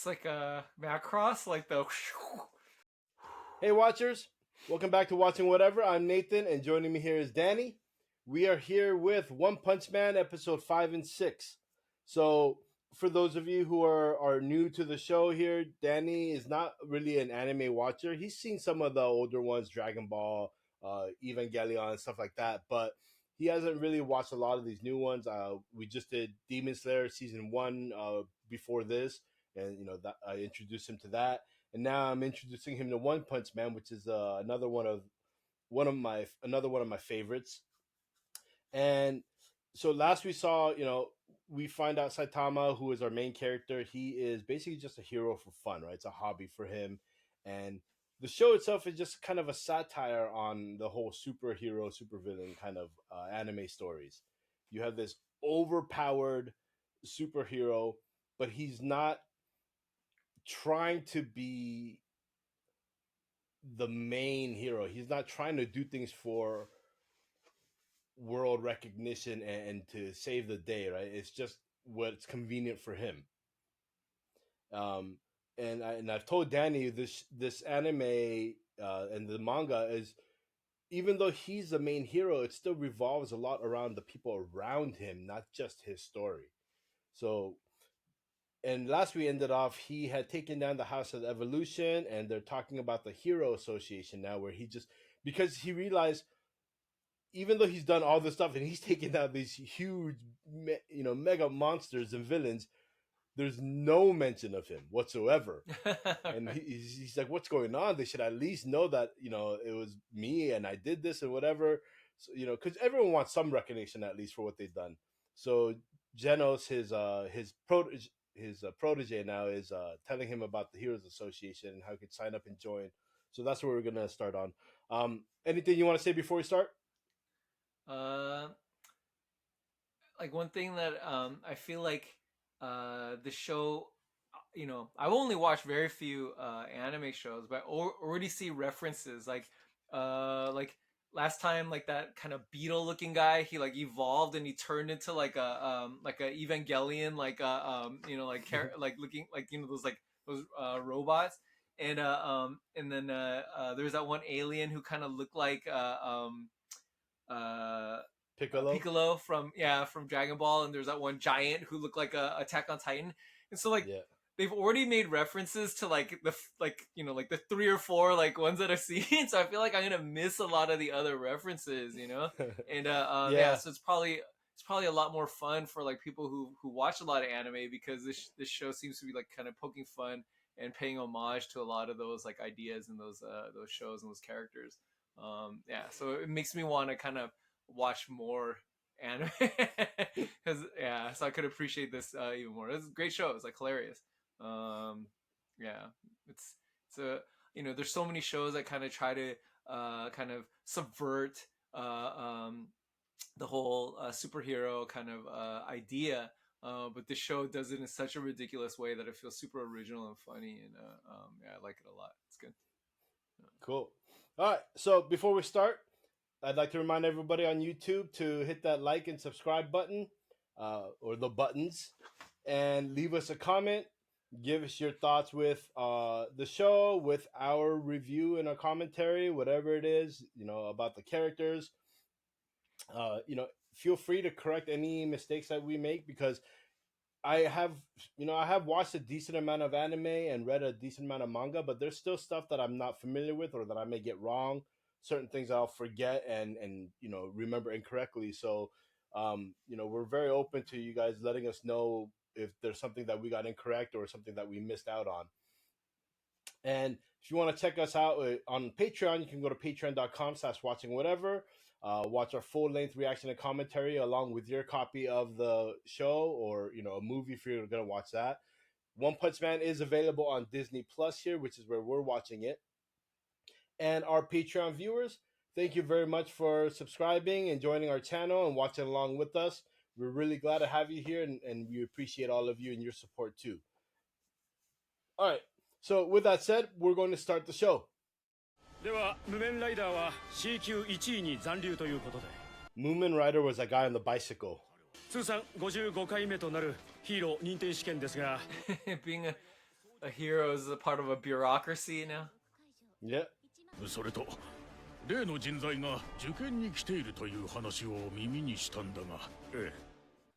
It's like a Macross, like the. Hey, watchers! Welcome back to Watching Whatever. I'm Nathan, and joining me here is Danny. We are here with One Punch Man episode 5 and 6. So, for those of you who are new to the show here, Danny is not really an anime watcher. He's seen some of the older ones, Dragon Ball, Evangelion, and stuff like that, but he hasn't really watched a lot of these new ones. We just did Demon Slayer season 1 before this, and that I introduced him to that, and now I'm introducing him to One Punch Man, which is another one of my favorites. And so last we saw, we find out Saitama, who is our main character, he is basically just a hero for fun, right? It's a hobby for him, and the show itself is just kind of a satire on the whole superhero, supervillain kind of anime stories. You have this overpowered superhero, but he's not trying to be the main hero. He's not trying to do things for world recognition and to save the day, right? It's just what's convenient for him. And I've told Danny this anime and the manga is, even though he's the main hero, it still revolves a lot around the people around him, not just his story. So, and last we ended off, he had taken down the House of Evolution, and they're talking about the Hero Association now, where he just, because he realized, even though he's done all this stuff and he's taken down these huge, mega monsters and villains, there's no mention of him whatsoever. And he's like, what's going on? They should at least know that, it was me and I did this and whatever. So, because everyone wants some recognition at least for what they've done. So Genos, his protege now, is telling him about the Heroes Association and how he could sign up and join. So that's where we're going to start on. Anything you want to say before we start? Like one thing that I feel like the show, I've only watched very few anime shows, but I already see references like last time, like that kind of beetle looking guy, he like evolved and he turned into like a Evangelion, like like looking like those robots. And then there's that one alien who kind of looked like Piccolo from Dragon Ball, and there's that one giant who looked like a Attack on Titan, and so like they've already made references to like the like the 3 or 4 like ones that I've seen, so I feel like I'm gonna miss a lot of the other references, and so it's probably a lot more fun for like people who watch a lot of anime, because this show seems to be like kind of poking fun and paying homage to a lot of those like ideas and those shows and those characters. So it makes me want to kind of watch more anime because so I could appreciate this even more. It's a great show. It's like hilarious. It's a there's so many shows that kind of try to kind of subvert the whole superhero kind of idea, but this show does it in such a ridiculous way that it feels super original and funny, and I like it a lot. It's good. Cool. All right, so before we start, I'd like to remind everybody on YouTube to hit that like and subscribe button, or the buttons, and leave us a comment. Give us your thoughts with the show, with our review and our commentary, whatever it is, about the characters. Feel free to correct any mistakes that we make, because I have watched a decent amount of anime and read a decent amount of manga, but there's still stuff that I'm not familiar with or that I may get wrong. Certain things I'll forget and remember incorrectly. So, we're very open to you guys letting us know if there's something that we got incorrect or something that we missed out on. And if you want to check us out on Patreon, you can go to patreon.com/watchingwhatever. Watch our full-length reaction and commentary along with your copy of the show, or a movie if you're going to watch that. One Punch Man is available on Disney Plus here, which is where we're watching it. And our Patreon viewers, thank you very much for subscribing and joining our channel and watching along with us. We're really glad to have you here, and we appreciate all of you and your support too. All right, so with that said, we're going to start the show. では無面ライダーは C 級1位に残留ということで Moomin Rider was a guy on the bicycle. 通算55回目となるヒーロー認定試験ですが being a hero is a part of a bureaucracy now. Yeah. それと例の人材が受験に来ているという話を耳にしたんだが、ええ。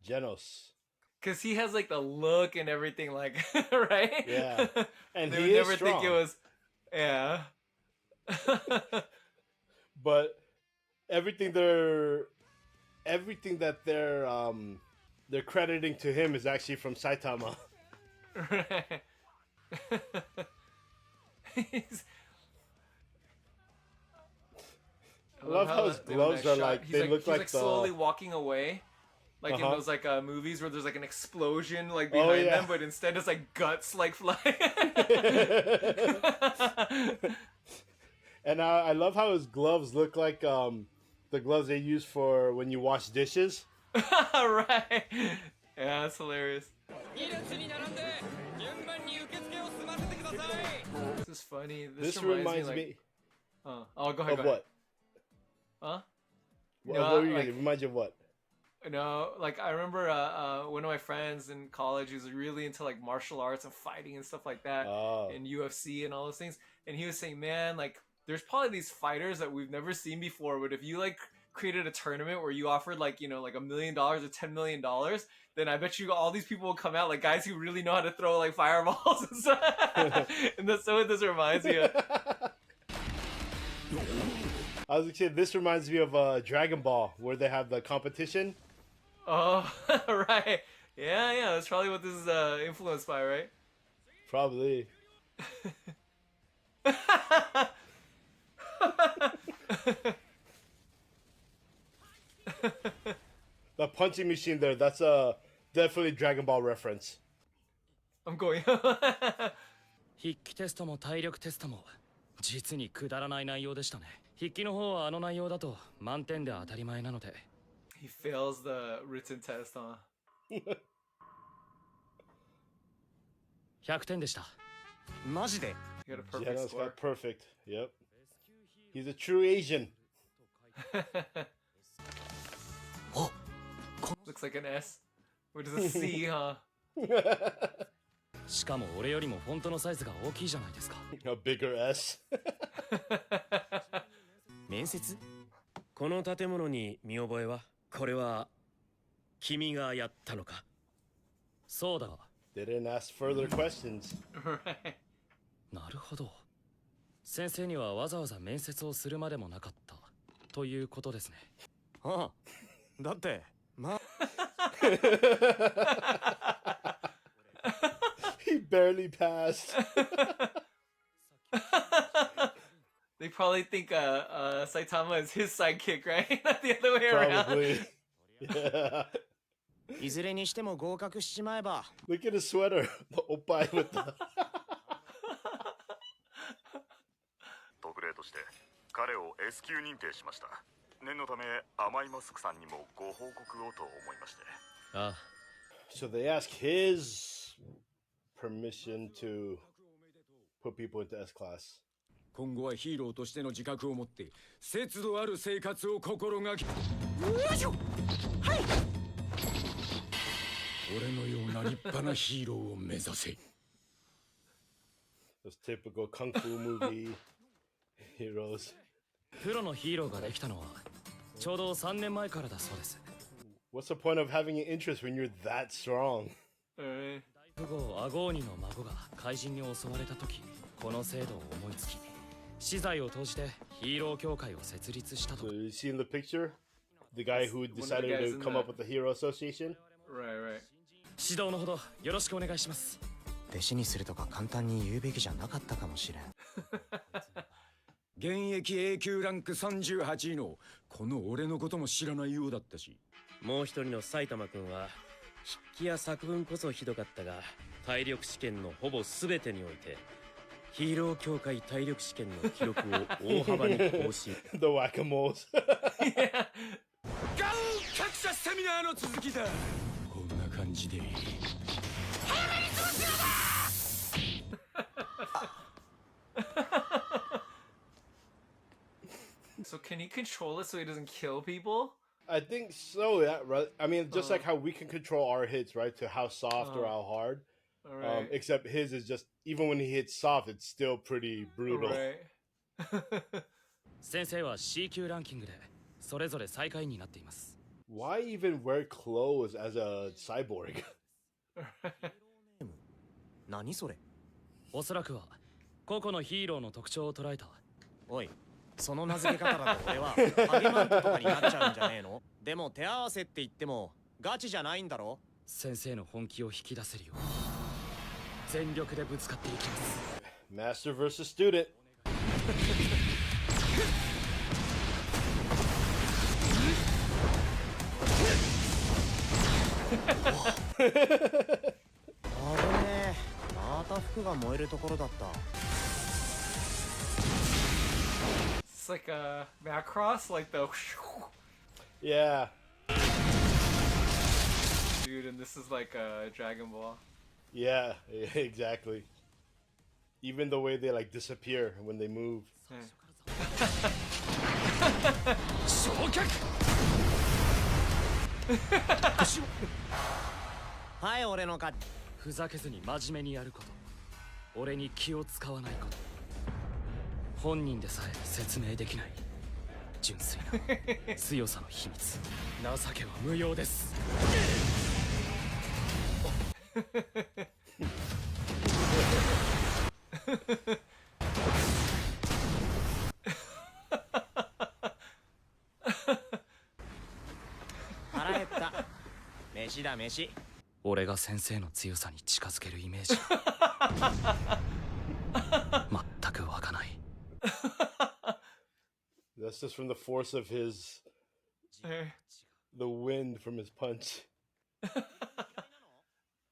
Genos. Because he has like the look and everything, like right? Yeah. And they he would is never strong. think it was, yeah. But everything that they're crediting to him is actually from Saitama. Right. I love how his gloves are like, they look like the... slowly walking away. Like in those like movies where there's like an explosion like behind them, but instead it's like guts like flying. And I love how his gloves look like the gloves they use for when you wash dishes. Right. Yeah, that's hilarious. This is funny. This reminds me like... Oh, go ahead. Of what? Huh? What were you gonna remind you of what? No, like I remember one of my friends in college who was really into like martial arts and fighting and stuff like that, and UFC and all those things. And he was saying, man, like there's probably these fighters that we've never seen before, but if you like created a tournament where you offered like, you know, like $1 million or $10 million, then I bet you all these people will come out, like guys who really know how to throw like fireballs and stuff. And that's what this reminds me of. I was gonna say, this reminds me of Dragon Ball, where they have the competition. Oh, right. Yeah, that's probably what this is influenced by, right? Probably. The punching machine there, that's a definitely Dragon Ball reference. I'm going. 筆記テストも体力テストも実にくだらない内容でしたね。筆記の方はあの内容だと満点で当たり前なので。He fails the written test, huh? 100点でした。マジで You got a perfect Genos score. got perfect. Yep. He's a true Asian. Looks like an S. What does a C, huh? しかも俺よりもフォントのサイズが大きいじゃないですか。A bigger S. 面接？この建物に見覚えは？これは君がやったのか？そうだ。They didn't ask further questions. なるほど。先生にはわざわざ面接をするまでもなかったということですね。ああ、だってまあ。He barely passed. They probably think Saitama is his sidekick, right? Not the other way around. Probably. Yeah. いずれにしても合格しちまえば。Look at his sweater. The oppai with the. 特例として彼を S 級認定しました。念のため甘いマスクさんにもご報告をと思いまして。ああ。So they ask his permission to put people into S class. 今後はヒーローとしての自覚を持って節度ある生活を心がけ。よいしょ。はい。俺のような立派なヒーローを目指せ。Those typical kung fu movie heroes. プロのヒーローができたのはちょうど3年前からだそうです。What's the point of having an interest when you're that strong? 大富豪アゴーニの孫が怪人に襲われた時、この制度を思いつき、私財を投じてヒーロー協会を設立したと。So you see in the picture, the guy who decided to come up with the Hero Association. Right. 指導のほどよろしくお願いします。弟子にするとか簡単に言うべきじゃなかったかもしれん。現役 A 級ランク38位のこの俺のことも知らないようだったし。もう一人の埼玉くんは筆記や作文こそひどかったが体力試験のほぼ全てにおいてヒーロー協会体力試験の記録を大幅に更新。The whack-a-moles. ガン格差セミナーの続きだ。こんな感じで。So can he control it so he doesn't kill people? I think so, yeah, right. I mean, just like how we can control our hits, right, to how soft or how hard. All right. Except his is just, even when he hits soft, it's still pretty brutal. Right. 先生は C 級ランキングでそれぞれ最下位になっています。 Why even wear clothes as a cyborg? 何それ？おそらくは個々のヒーローの特徴を捉えた。おい、その名付け方だと俺はハゲマントとかになっちゃうんじゃねえの？でも手合わせって言ってもガチじゃないんだろ？先生の本気を引き出せるよう全力でぶつかっていきます。 Master versus student. It's like a Macross, like the. Yeah. Dude, and this is like a Dragon Ball. Yeah, exactly. Even the way they like disappear when they move. はい俺の勝ち。ふざけずに真面目にやること、俺に気を使わないこと、本人でさえ説明できない純粋な強さの秘密。情けは無用です。腹減った。飯だ飯。俺が先生の強さに近づけるイメージ全く湧かない。 That's just from the force of his, the wind from his punch.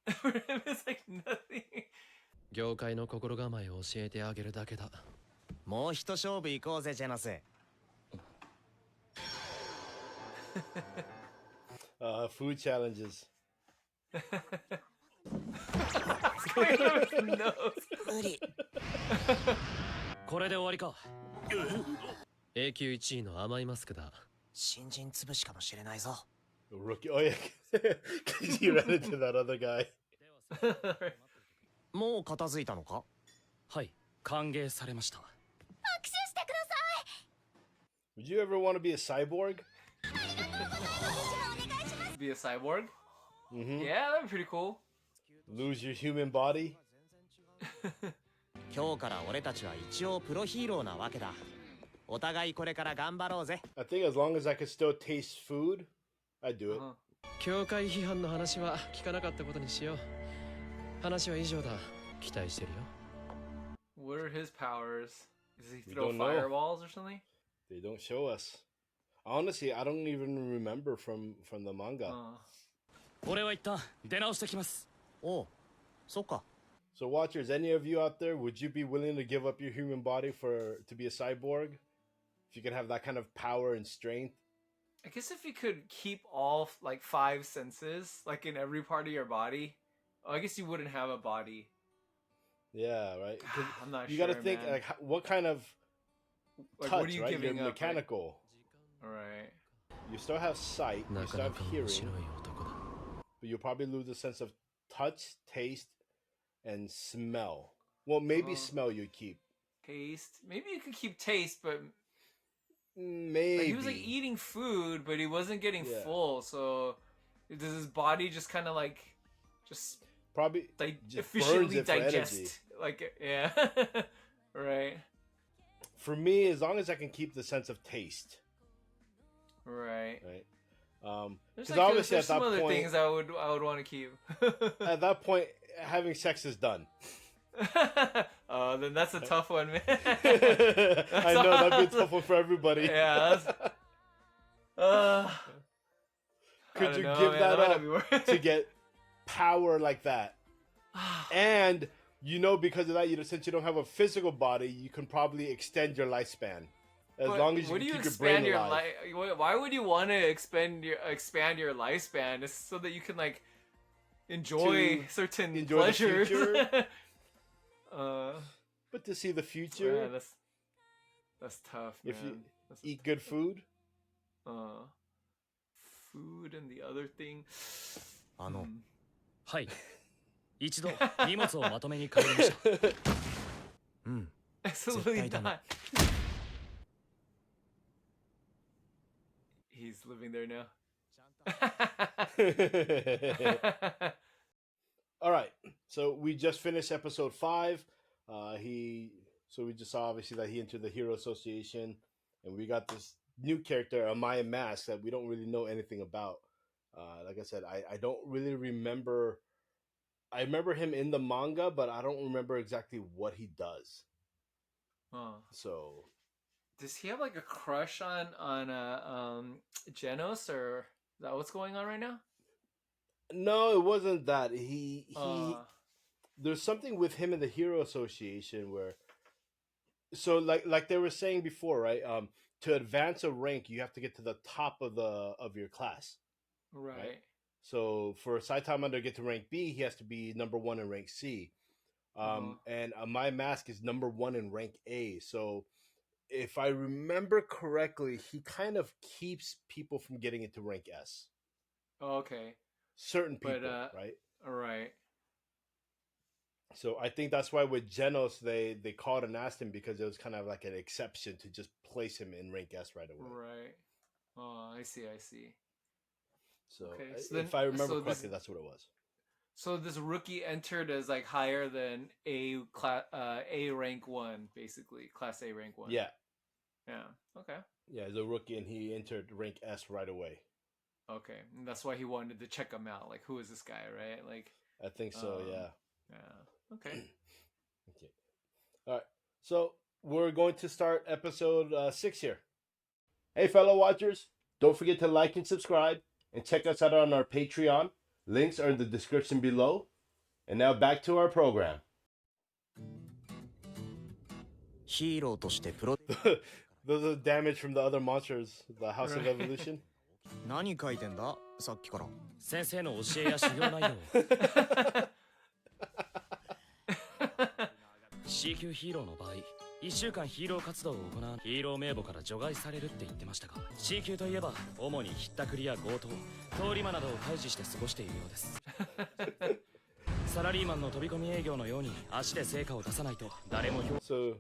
For him, it's like nothing. 業界の心構えを教えてあげるだけだ。もう一勝負行こうぜジェナス。Food challenges. 無理。これで終わりか。 A 級1位の甘いマスクだ。新人潰しかもしれないぞ。 Rookie. Oh yeah, because he ran into that other guy. もう片付いたのか？はい、歓迎されました。 Would you ever want to be a cyborg? Be a cyborg? Mm-hmm. Yeah, that'd be pretty cool. Lose your human body? 今日から俺たちは一応プロヒーローなわけだ。お互いこれから頑張ろうぜ。I think as long as I can still taste food, I'd do it. 教会批判の話は聞かなかったことにしよう。話は以上だ。期待してるよ。 What are his powers? Does he We throw don't know. fireballs or something? They don't show us. Honestly, I don't even remember from the manga. 俺は一旦出直してきます。おう、そっか。 So watchers, any of you out there, would you be willing to give up your human body to be a cyborg? If you could have that kind of power and strength? I guess if you could keep all like 5 senses, like in every part of your body, I guess you wouldn't have a body. Yeah, right. 'Cause I'm not you sure. got to think man. like what kind of Like, touch, what are you right? giving You're up? mechanical. Right. You still have sight, you な still かな have か面 hearing, 白い男だ。 but you'll probably lose the sense of touch, taste, and smell. Well, maybe smell you'd keep. Taste. Maybe you could keep taste, but Maybe. like, he was like eating food, but he wasn't getting Yeah. full. So does his body just kind of like just Probably just burns efficiently it for energy. digest? Like yeah, right, For me, as long as I can keep the sense of taste, right. right? There's, Because like, obviously there's at that some other point, things I would want to keep. at that point, having sex is done. Oh, then that's a tough one, man. I know that'd be a tough one for everybody. Yeah. Could you know, give man, that might not up be worth to it. get power like that? And because of that, since you don't have a physical body, you can probably extend your lifespan as But long as you what can do keep your brain expand your alive. Why would you want to expand your lifespan? It's so that you can like enjoy certain enjoy the pleasures. future. But to see the future, yeah, that's tough, man. if you That's eat good food, food and the other thing. あの、はい。一度荷物をまとめに帰りました。うん。Absolutely not. He's living there now. All right, so we just finished episode 5. So we just saw obviously that he entered the Hero Association, and we got this new character, a Mayan Mask, that we don't really know anything about. Like I said, I don't really remember. I remember him in the manga, but I don't remember exactly what he does. So, does he have like a crush on Genos, or is that what's going on right now? No, it wasn't that. He there's something with him in the Hero Association where, so like they were saying before, right? To advance a rank, you have to get to the top of your class. Right. So for Saitama to get to rank B, he has to be number 1 in rank C. And my mask is number 1 in rank A. So if I remember correctly, he kind of keeps people from getting into rank S. Okay. Certain people, right? All right. So I think that's why with Genos they called and asked him, because it was kind of like an exception to just place him in rank S right away. Right. Oh, I see. So, okay. If I remember correctly, that's what it was. So this rookie entered as like higher than A rank 1, basically class A rank 1. Yeah. Yeah. Okay. Yeah, as a rookie, and he entered rank S right away. Okay, and that's why he wanted to check him out. Like, who is this guy, right? Like, I think so. Yeah. Yeah. Okay. Okay. All right. So we're going to start episode 6 here. Hey, fellow watchers! Don't forget to like and subscribe, and check us out on our Patreon. Links are in the description below. And now back to our program. Those are damage from the other monsters, the House of Evolution. 何書いてんださっきから。先生の教えや修行内容。C 級ヒーローの場合、1週間ヒーロー活動を行うヒーロー名簿から除外されるって言ってましたが、 C 級といえば主にひったくりや強盗、通り魔などを退治して過ごしているようです。サラリーマンの飛び込み営業のように足で成果を出さないと誰も評。 So,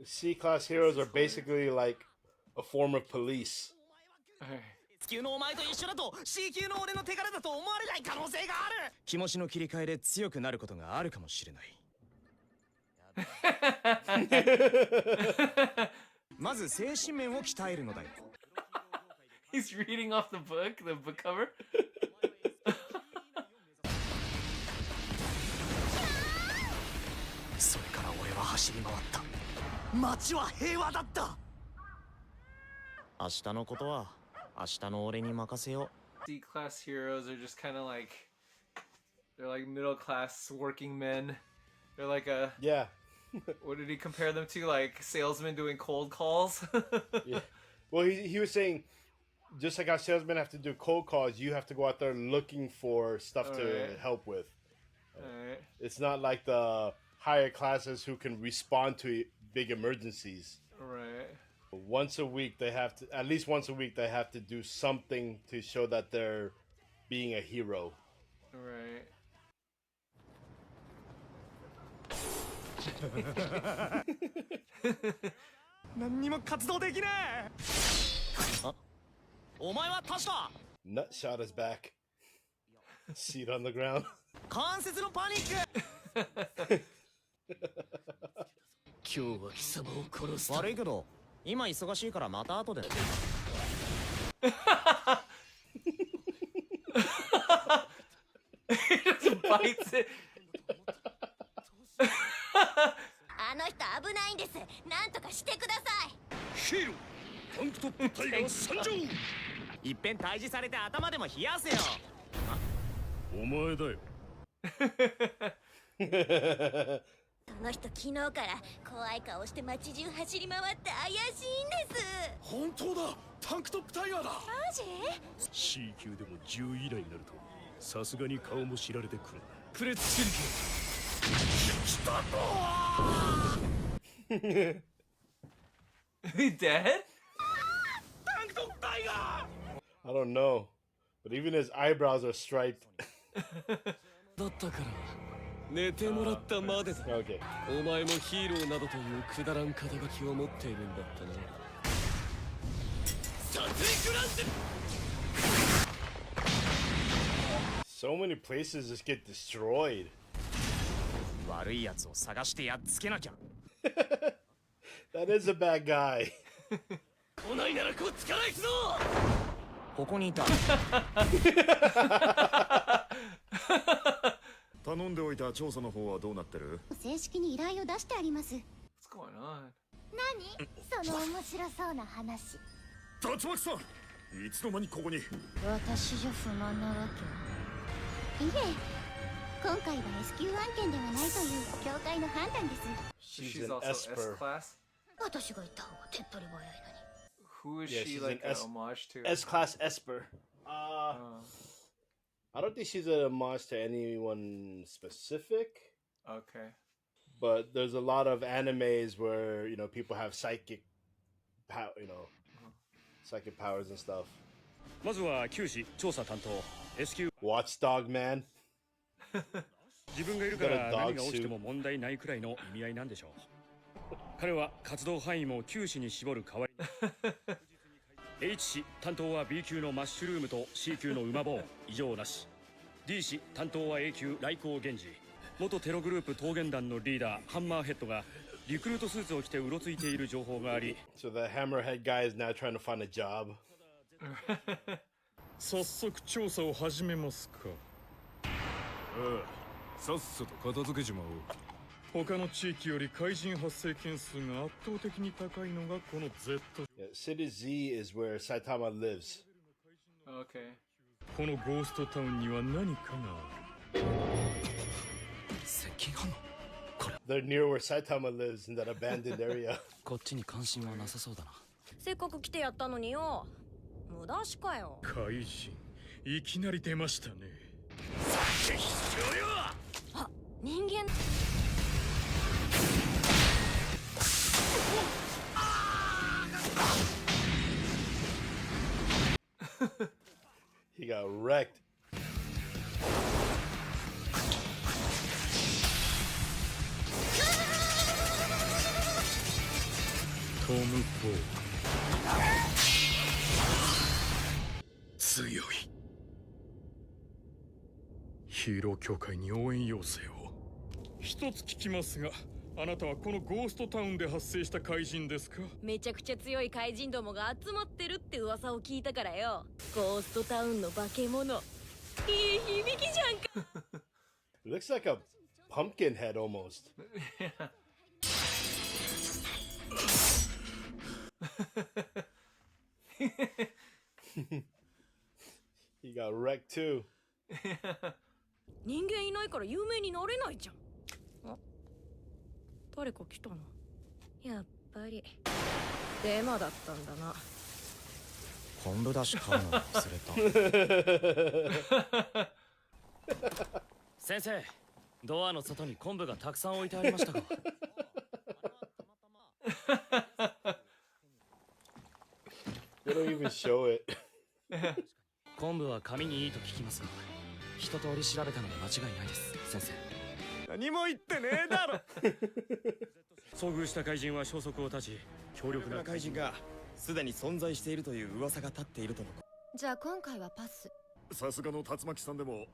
C-class heroes are basically like a form of police. 地球のお前と一緒だと C 級の俺の手柄だと思われない可能性がある。気持ちの切り替えで強くなることがあるかもしれない。まず精神面を鍛えるのだよ。He's reading off the book cover. それから俺は走り回った。街は平和だった。明日のことは明日の俺に任せよう。 C-class heroes are just kind of like, they're like middle class working men. They're like a What did he compare them to? Like salesmen doing cold calls? Yeah. Well, he was saying, just like how salesmen have to do cold calls, you have to go out there looking for stuff to help with. It's not like the higher classes who can respond to big emergencies. Right. Once a week, at least once a week, they have to do something to show that they're being a hero. Right. 何にも活動できねえ。あ、お前は確か。Nut shot his back. Seat on the ground. 関節のパニック。今日は貴様を殺す。悪いけど、今忙しいからまた後で。He just bites it. あの人危ないんです。なんとかしてください。ヒーロー、タンクトップタイガー参上。いっぺん退治されて頭でも冷やせよ。お前だよ。その人昨日から怖い顔して街中走り回って怪しいんです。本当だ、タンクトップタイガーだ。マジ？ C 級でも10位以内になるとさすがに顔も知られてくる。プレスチリケ。来たぞ。 He dead? Tank Top Tiger! I don't know, but even his eyebrows are striped. だったから寝てもらったまでだ。 Okay. お前もヒーローなどというくだらん肩書きを持っているんだったな。殺戮ランス。 So many places just get destroyed. 悪いやつを探してやっつけなきゃ。That is a bad guy. 来ないならこっちから行くぞ。ここにいた。頼んでおいた調査の方はどうなってる？正式に依頼を出してあります。 What's going on? 何その面白そうな話。竜巻さん、いつの間にここに？私じゃ不満なわけ。いえ、今回は S 級案件ではないという協会の判断です。 She's She's an also S Esper. class. 私が言った方が手っ取り早いのに。 Who is Yeah, she she's like an an S- homage to? S-class Esper. I don't think she's a homage to anyone specific, Okay. but there's a lot of animes where, people have psychic psychic powers and stuff. まずは九死調査担当 S 級。 Watchdog man. 自分がいるから何が起きても問題ないくらいの意味合いなんでしょう。彼は活動範囲も九死に絞る代わりにH 氏担当は B 級のマッシュルームと C 級の馬棒異常なし。 D 氏担当は A 級来光源氏。元テログループ桃源団のリーダーハンマーヘッドがリクルートスーツを着てうろついている情報があり、 So the hammerhead guy is now trying to find a job. 早速調査を始めますか。ああ、さっさと片付けちまおう。他の地域より怪人発生件数が圧倒的に高いのがこの Z。 Yeah, City Z is where Saitama lives. Okay. このゴーストタウンには何かがある。接近反応。 They're near where Saitama lives in that abandoned area. こっちに関心はなさそうだな。せっかく来てやったのによ。無駄しかよ。怪人、いきなり出ましたね。あ、人間。 He got wrecked. トム・ポー強い。ヒーロー協会に応援要請を。一つ聞きますが、あなたはこのゴーストタウンで発生した怪人ですか？めちゃくちゃ強い怪人どもが集まってるって噂を聞いたからよ。ゴーストタウンの化け物。いい響きじゃんか。It looks like a pumpkin head almost. He got wrecked too. 人間いないから有名になれないじゃん。あ、誰か来たな。やっぱりデマだったんだな。昆布だし買うの忘れた。先生、ドアの外に昆布がたくさん置いてありましたが。They don't even show it. 昆布は髪にいいと聞きますが、一通り調べたので間違いないです、先生。何も言ってねえだろ。遭遇した怪人は消息を絶ち、強力な怪人がすでに存在しているという噂が立っているとの。じゃあ今回はパス。さすがの竜巻さんでも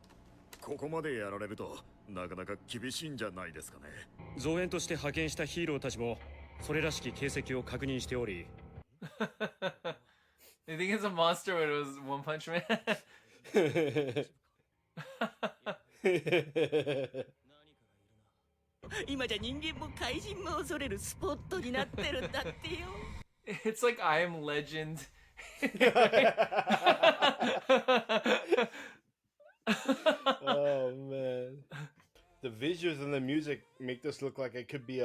ここまでやられるとなかなか厳しいんじゃないですかね。増援として派遣したヒーローたちもそれらしき形跡を確認しており。They think it's a monster when it was One Punch Man. 今じゃ人間も怪人も恐れるスポットになってるんだってよ。It's like I Am Legend. Oh man. The visuals and the music make this look like it could be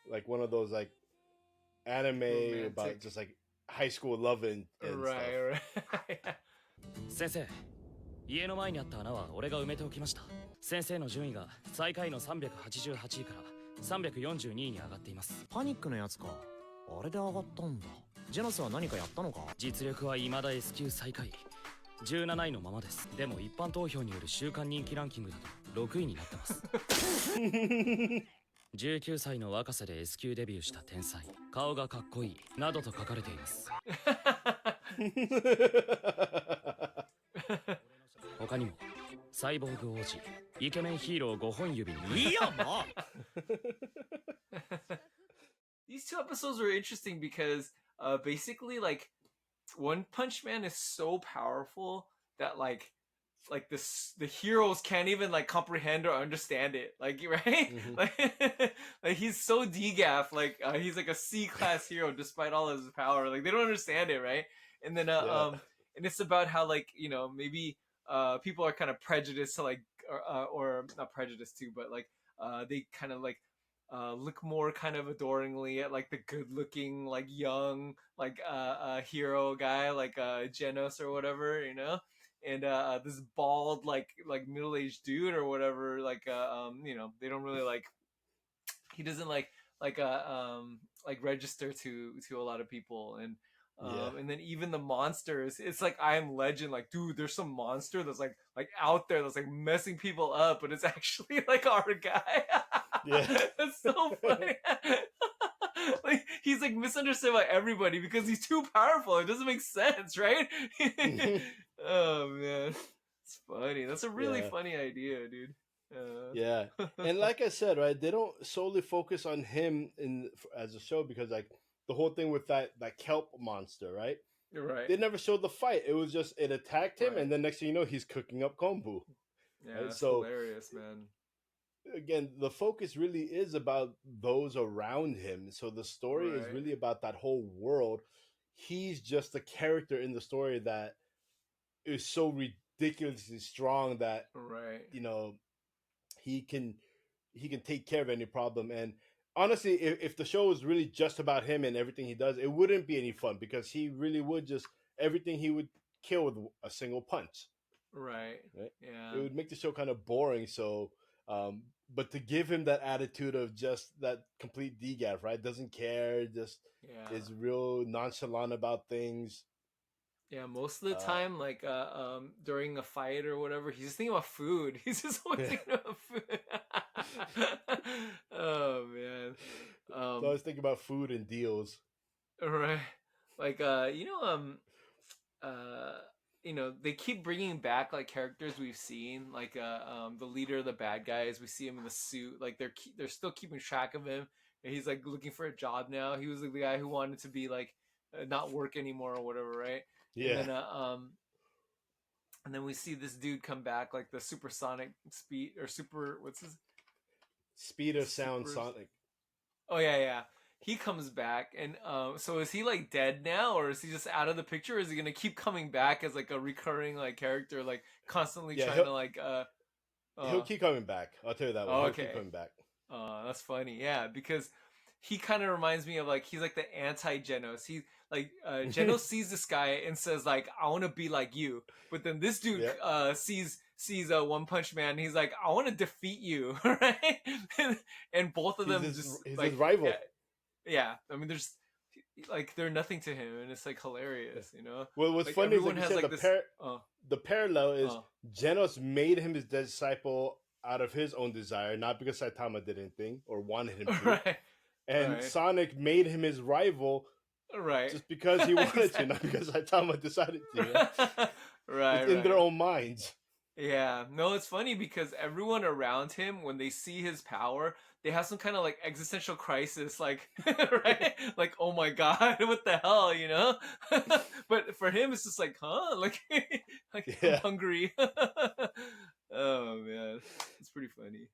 like one of those like anime Romantic. about just like high school loving and stuff. Right. 先生、家の前にあった穴は俺が埋めておきました。先生の順位が最下位の388位から342位に上がっています。パニックのやつか。あれで上がったんだ。ジェノスは何かやったのか？実力は未だ S 級最下位。17位のままです。でも一般投票による週間人気ランキングだと6位になってます19歳の若さで S 級デビューした天才、顔がかっこいいなどと書かれています他にもサイボーグ王子、イケメンヒーロー5本指にいやもうThese two episodes were interesting because basically like One Punch Man is so powerful that like the heroes can't even like comprehend or understand it, like right like he's so degaff, like he's like a C-class hero despite all his power, like they don't understand it, right? And then and it's about how like maybe people are kind of prejudiced to like or not prejudiced too, but like they kind of like look more kind of adoringly at like the good-looking, like young, like hero guy, like Genos or whatever, and this bald, like middle-aged dude or whatever, like they don't really like. He doesn't like register to a lot of people, and and then even the monsters, it's like I Am Legend, like dude, there's some monster that's like out there that's like messing people up, but it's actually like our guy. Yeah, that's so funny. Like he's like misunderstood by everybody because he's too powerful. It doesn't make sense, right? Oh man, it's funny. That's a really funny idea, dude. Yeah, and like I said, right, they don't solely focus on him as a show because like the whole thing with that kelp monster, right? Right. They never showed the fight. It was just it attacked him, and then next thing you know, he's cooking up kombu. Yeah, right? That's hilarious, man. Again, the focus really is about those around him. So the story is really about that whole world. He's just a character in the story that is so ridiculously strong that he can take care of any problem. And honestly, if the show was really just about him and everything he does, it wouldn't be any fun because he really would just everything he would kill with a single punch. Right. Yeah. It would make the show kind of boring. So, but to give him that attitude of just that complete degaff, right? Doesn't care, just is real nonchalant about things. Yeah, most of the time, like during a fight or whatever, he's just thinking about food. He's just always thinking about food. Oh man. So I was thinking about food and deals. Right. Like they keep bringing back like characters we've seen, like the leader of the bad guys. We see him in the suit. Like they're still keeping track of him. And he's like looking for a job now. He was like the guy who wanted to be like not work anymore or whatever, right? Yeah. And then we see this dude come back, like the supersonic speed or super. What's his? Speed of sound Sonic. Oh yeah. He comes back, and so is he like dead now, or is he just out of the picture? Or is he gonna keep coming back as like a recurring like character, like constantly trying to like? He'll keep coming back. I'll tell you that. He'll keep coming back. That's funny. Yeah, because he kind of reminds me of like he's like the anti-Genos. He like Genos sees this guy and says like I want to be like you, but then this dude sees One Punch Man. And he's like I want to defeat you, right? and both of them he's like his rival. Yeah, I mean, there's like they're nothing to him, and it's like hilarious, Well, what's like, funny is like you said the parallel is Genos made him his disciple out of his own desire, not because Saitama did anything or wanted him to. Right. And Sonic made him his rival, just because he wanted to, not because Saitama decided to. Right. It's in their own minds. Yeah, no, it's funny because everyone around him, when they see his power, they have some kind of like existential crisis, like, right? Like, oh my god, what the hell, But for him, it's just like, huh? Like, I'm hungry. Oh man, it's pretty funny.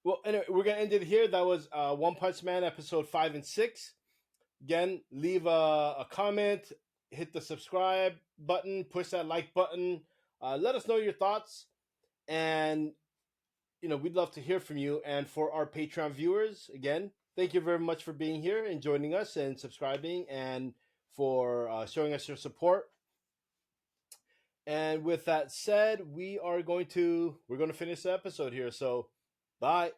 Well, anyway, we're gonna end it here. That was One Punch Man episode 5 and 6. Again, leave a comment, hit the subscribe button, push that like button. Let us know your thoughts, and we'd love to hear from you. And for our Patreon viewers, again, thank you very much for being here and joining us and subscribing, and for showing us your support. And with that said, we're going to finish the episode here. So, bye.